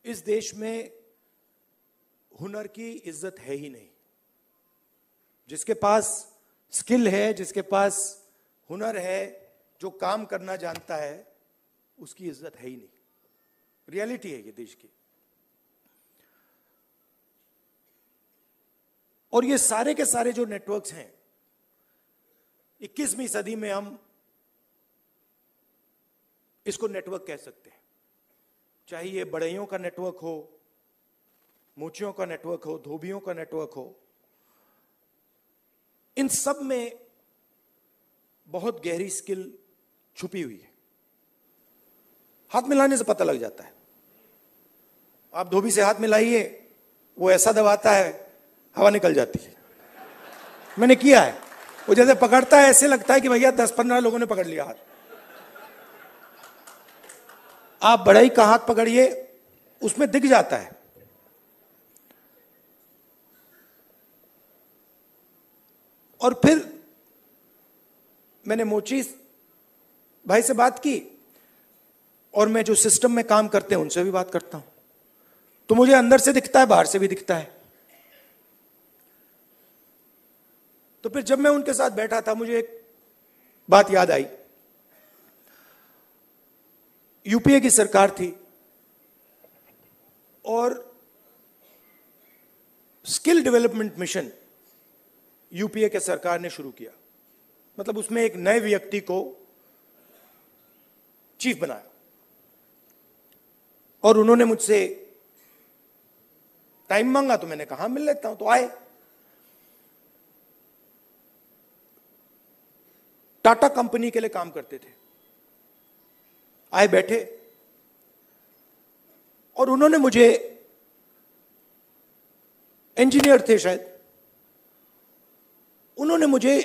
इस देश में हुनर की इज्जत है ही नहीं। जिसके पास स्किल है, जिसके पास हुनर है, जो काम करना जानता है, उसकी इज्जत है ही नहीं। रियलिटी है ये देश की। और ये सारे के सारे जो नेटवर्क्स हैं, 21वीं सदी में हम इसको नेटवर्क कह सकते हैं। चाहे ये बढ़इयों का नेटवर्क हो, मोचियों का नेटवर्क हो, धोबियों का नेटवर्क हो, इन सब में बहुत गहरी स्किल छुपी हुई है। हाथ मिलाने से पता लग जाता है। आप धोबी से हाथ मिलाइए, वो ऐसा दबाता है, हवा निकल जाती है। मैंने किया है। वो जैसे पकड़ता है, ऐसे लगता है कि भैया 10-15 लोगों ने पकड़ लिया हाथ। आप बढ़ई का हाथ पकड़िए, उसमें दिख जाता है। और फिर मैंने मोची भाई से बात की, और मैं जो सिस्टम में काम करते हैं उनसे भी बात करता हूं, तो मुझे अंदर से दिखता है, बाहर से भी दिखता है। तो फिर जब मैं उनके साथ बैठा था, मुझे एक बात याद आई। यूपीए की सरकार थी और स्किल डेवलपमेंट मिशन यूपीए के सरकार ने शुरू किया। मतलब उसमें एक नए व्यक्ति को चीफ बनाया, और उन्होंने मुझसे टाइम मांगा, तो मैंने कहा मिल लेता हूं। तो आए। टाटा कंपनी के लिए काम करते थे। आए, बैठे, और उन्होंने मुझे, इंजीनियर थे शायद, उन्होंने मुझे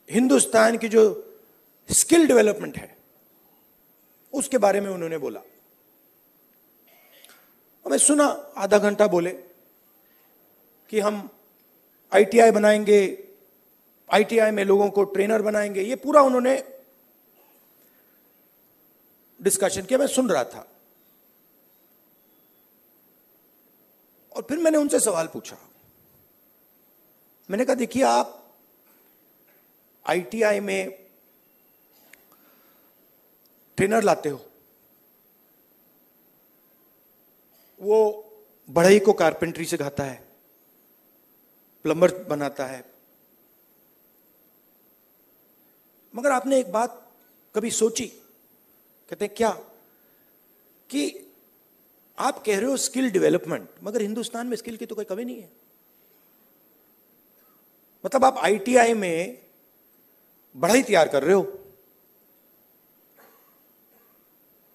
हिंदुस्तान की जो स्किल डेवलपमेंट है उसके बारे में उन्होंने बोला। और मैं सुना, आधा घंटा बोले कि हम आईटीआई बनाएंगे, आईटीआई में लोगों को ट्रेनर बनाएंगे। ये पूरा उन्होंने डिस्कशन किया। मैं सुन रहा था, और फिर मैंने उनसे सवाल पूछा। मैंने कहा, देखिए, आप आईटीआई में ट्रेनर लाते हो, वो बढ़ई को कारपेंट्री सिखाता है, प्लम्बर बनाता है, मगर आपने एक बात कभी सोची? कहते हैं क्या? कि आप कह रहे हो स्किल डेवलपमेंट, मगर हिंदुस्तान में स्किल की तो कोई कमी नहीं है। मतलब आप आईटीआई में बढ़ई तैयार कर रहे हो,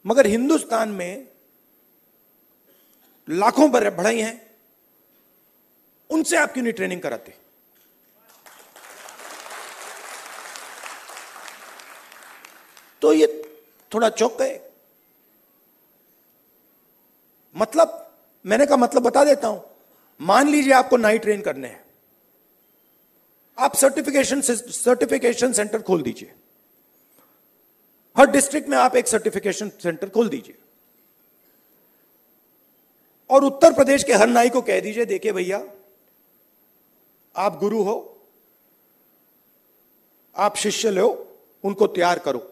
मगर हिंदुस्तान में लाखों बढ़ई हैं, उनसे आप क्यों नहीं ट्रेनिंग कराते? तो ये थोड़ा चौंक गए। मतलब, मैंने कहा, मतलब बता देता हूं। मान लीजिए आपको नाई ट्रेन करने हैं, आप सर्टिफिकेशन सेंटर खोल दीजिए। हर डिस्ट्रिक्ट में आप एक सर्टिफिकेशन सेंटर खोल दीजिए, और उत्तर प्रदेश के हर नाई को कह दीजिए, देखिए भैया, आप गुरु हो, आप शिष्य लो, उनको तैयार करो,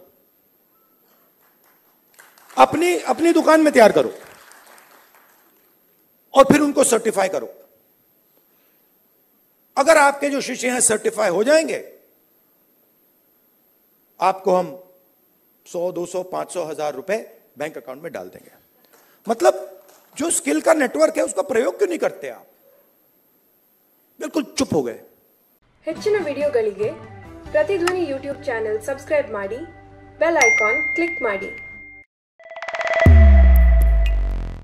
अपनी दुकान में तैयार करो, और फिर उनको सर्टिफाई करो। अगर आपके जो शिष्य हैं सर्टिफाई हो जाएंगे, आपको हम 100, 200, 500, 1000 रुपए बैंक अकाउंट में डाल देंगे। मतलब जो स्किल का नेटवर्क है उसका प्रयोग क्यों नहीं करते आप? बिल्कुल चुप हो गए। ಹೆಚ್ಚಿನ ವಿಡಿಯೋಗಳಿಗೆ ಪ್ರತಿಧ್ವನಿ ಯೂಟ್ಯೂಬ್ ಚಾನೆಲ್ ಸಬ್ಸ್ಕ್ರೈಬ್ ಮಾಡಿ, ಬೆಲ್ ಐಕಾನ್ ಕ್ಲಿಕ್ ಮಾಡಿ।